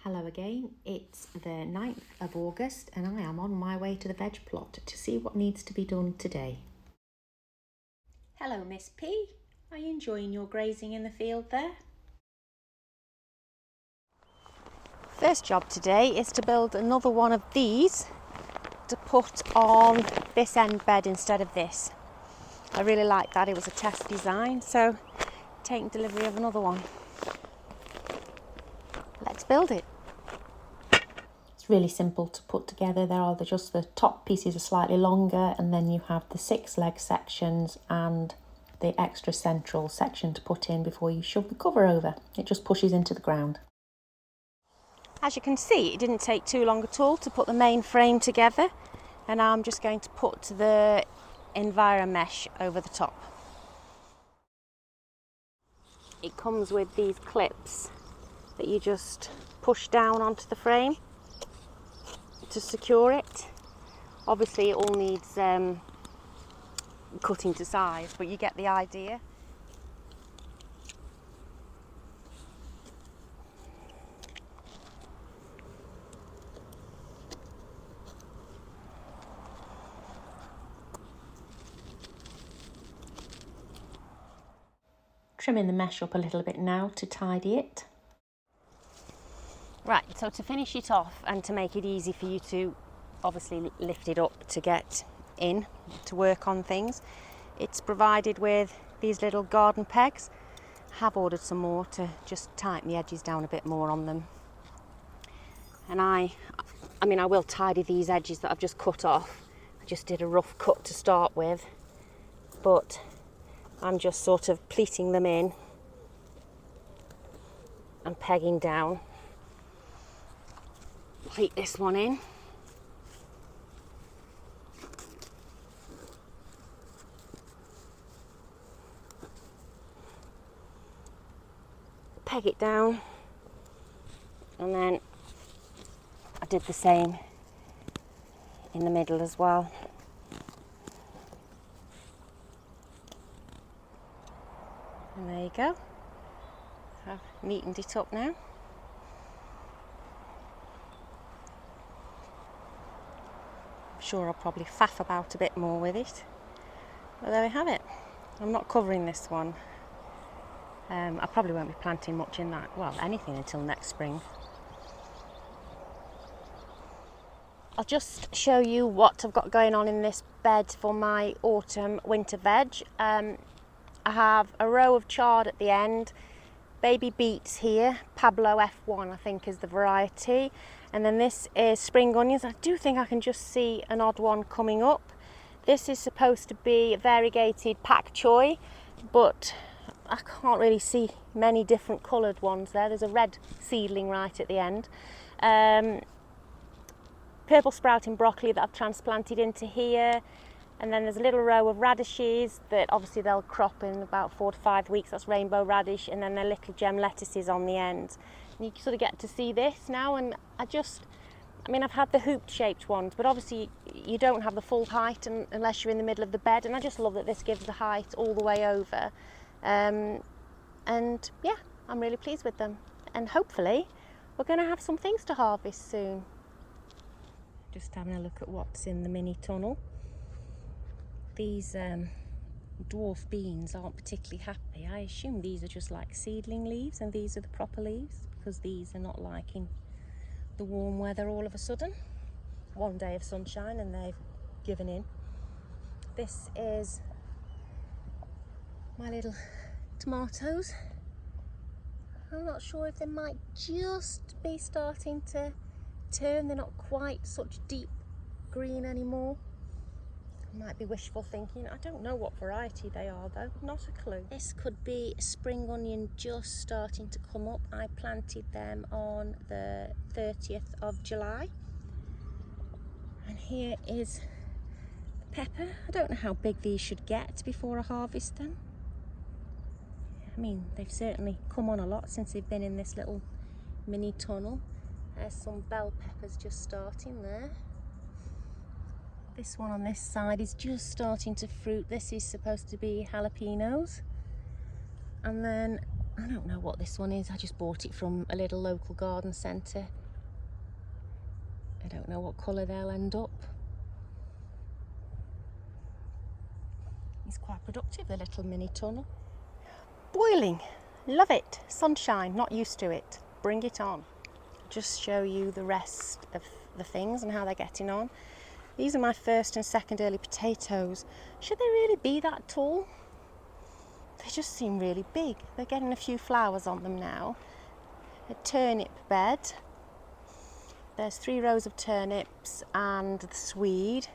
Hello again, it's the 9th of August and I am on my way to the veg plot to see what needs to be done today. Hello Miss P, are you enjoying your grazing in the field there? First job today is to build another one of these to put on this end bed instead of this. I really like that, it was a test design, so taking delivery of another one. Let's build it. It's really simple to put together. There are just the top pieces are slightly longer, and then you have the 6 leg sections and the extra central section to put in before you shove the cover over. It just pushes into the ground. As you can see, it didn't take too long at all to put the main frame together, and now I'm just going to put the Enviro mesh over the top. It comes with these clips that you just push down onto the frame to secure it. Obviously it all needs cutting to size, but you get the idea. Trimming the mesh up a little bit now to tidy it. Right, so to finish it off and to make it easy for you to obviously lift it up to get in to work on things, it's provided with these little garden pegs. I have ordered some more to just tighten the edges down a bit more on them. And I will tidy these edges that I've just cut off. I just did a rough cut to start with, but I'm just sort of pleating them in and pegging down. Pleat this one in. Peg it down, and then I did the same in the middle as well. And there you go. I've neatened it up now. I'm sure I'll probably faff about a bit more with it, but there we have it. I'm not covering this one. I probably won't be planting much in that, well, anything until next spring. I'll just show you what I've got going on in this bed for my autumn winter veg. I have a row of chard at the end, baby beets here, Pablo F1 I think is the variety, and then this is spring onions. I do think I can just see an odd one coming up. This is supposed to be variegated pak choi, but I can't really see many different coloured ones there. There's a red seedling right at the end. Purple sprouting broccoli that I've transplanted into here. And then there's a little row of radishes that obviously they'll crop in about 4 to 5 weeks. That's rainbow radish, and then they're little gem lettuces on the end. And you sort of get to see this now, and I've had the hooped shaped ones, but obviously you don't have the full height unless you're in the middle of the bed, and I just love that this gives the height all the way over. And yeah, I'm really pleased with them, and hopefully we're going to have some things to harvest soon. Just having a look at what's in the mini tunnel. These dwarf beans aren't particularly happy. I assume these are just like seedling leaves and these are the proper leaves, because these are not liking the warm weather all of a sudden. One day of sunshine and they've given in. This is my little tomatoes. I'm not sure if they might just be starting to turn. They're not quite such deep green anymore. Might be wishful thinking. I don't know what variety they are though, not a clue. This could be a spring onion just starting to come up. I planted them on the 30th of July. And here is the pepper. I don't know how big these should get before I harvest them. I mean, they've certainly come on a lot since they've been in this little mini tunnel. There's some bell peppers just starting there. This one on this side is just starting to fruit. This is supposed to be jalapenos. And then I don't know what this one is. I just bought it from a little local garden centre. I don't know what colour they'll end up. It's quite productive, the little mini tunnel. Boiling, love it. Sunshine, not used to it. Bring it on. Just show you the rest of the things and how they're getting on. These are my first and second early potatoes. Should they really be that tall? They just seem really big. They're getting a few flowers on them now. A turnip bed. There's 3 rows of turnips and the swede.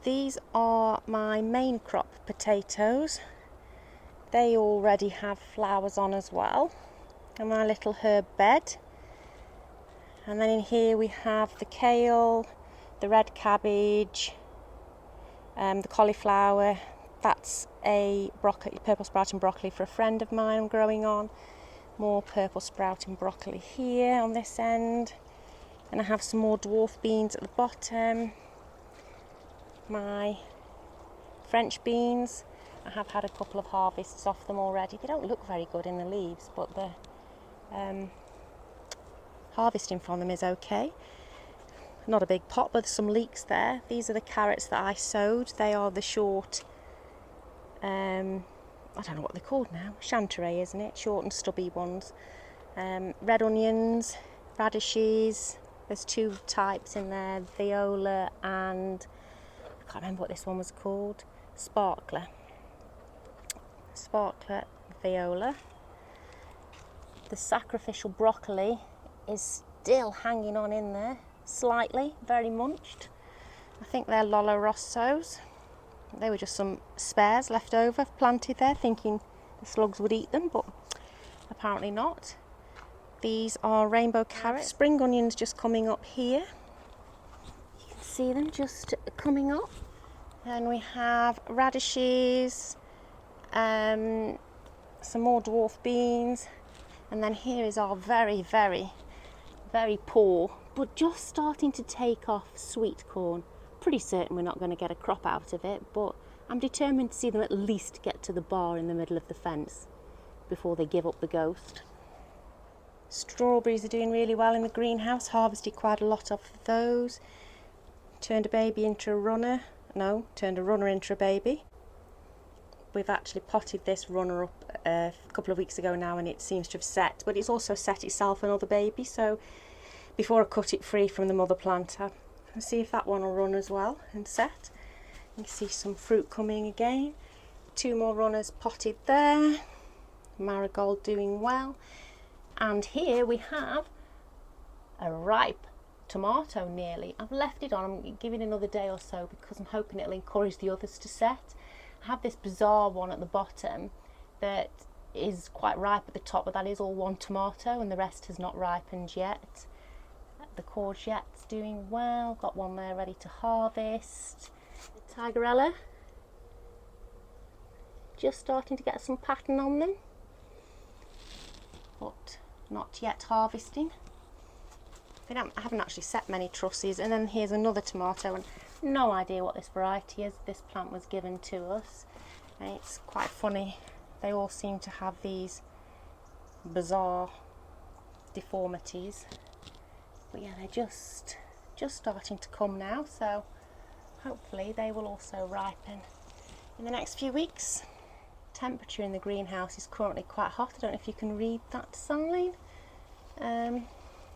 These are my main crop potatoes. They already have flowers on as well. And my little herb bed. And then in here we have the kale, the red cabbage, the cauliflower. That's a broccoli, purple sprouting broccoli for a friend of mine I'm growing on. More purple sprouting broccoli here on this end. And I have some more dwarf beans at the bottom. My French beans. I have had a couple of harvests off them already. They don't look very good in the leaves, but the harvesting from them is okay. Not a big pot, but there's some leeks there. These are the carrots that I sowed. They are the short, I don't know what they're called now. Chanterelle, isn't it? Short and stubby ones. Red onions, radishes. There's 2 types in there, viola and I can't remember what this one was called. Sparkler, viola. The sacrificial broccoli is still hanging on in there, slightly, very munched. I think they're Lollo Rossos. They were just some spares left over, planted there, thinking the slugs would eat them, but apparently not. These are rainbow carrots. Spring onions just coming up here. You can see them just coming up. And we have radishes, some more dwarf beans, and then here is our very, very, very poor, but just starting to take off sweet corn. Pretty certain we're not going to get a crop out of it, but I'm determined to see them at least get to the bar in the middle of the fence before they give up the ghost. Strawberries are doing really well in the greenhouse. Harvested quite a lot of those. Turned a baby into a runner. No, turned a runner into a baby. We've actually potted this runner up a couple of weeks ago now and it seems to have set, but it's also set itself another baby, so before I cut it free from the mother plant, I'll see if that one will run as well and set. You can see some fruit coming again. 2 more runners potted there. Marigold doing well. And here we have a ripe tomato nearly. I've left it on, I'm giving it another day or so because I'm hoping it'll encourage the others to set. I have this bizarre one at the bottom that is quite ripe at the top, but that is all one tomato and the rest has not ripened yet. The courgette's doing well, got one there ready to harvest. The tigerella, just starting to get some pattern on them, but not yet harvesting. I haven't actually set many trusses. And then here's another tomato, and no idea what this variety is. This plant was given to us and it's quite funny. They all seem to have these bizarre deformities, but yeah, they're just starting to come now, so hopefully they will also ripen in the next few weeks. Temperature in the greenhouse is currently quite hot. I don't know if you can read that sign.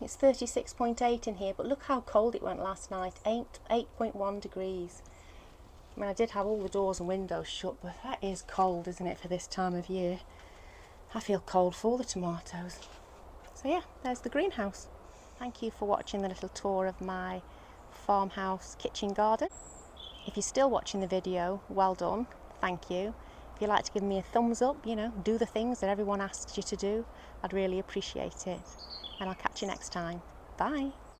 It's 36.8 in here, but look how cold it went last night, 8.1 degrees. I mean, I did have all the doors and windows shut, but that is cold, isn't it, for this time of year? I feel cold for the tomatoes. So yeah, there's the greenhouse. Thank you for watching the little tour of my farmhouse kitchen garden. If you're still watching the video, well done, thank you. If you'd like to give me a thumbs up, you know, do the things that everyone asks you to do, I'd really appreciate it. And I'll catch you next time. Bye.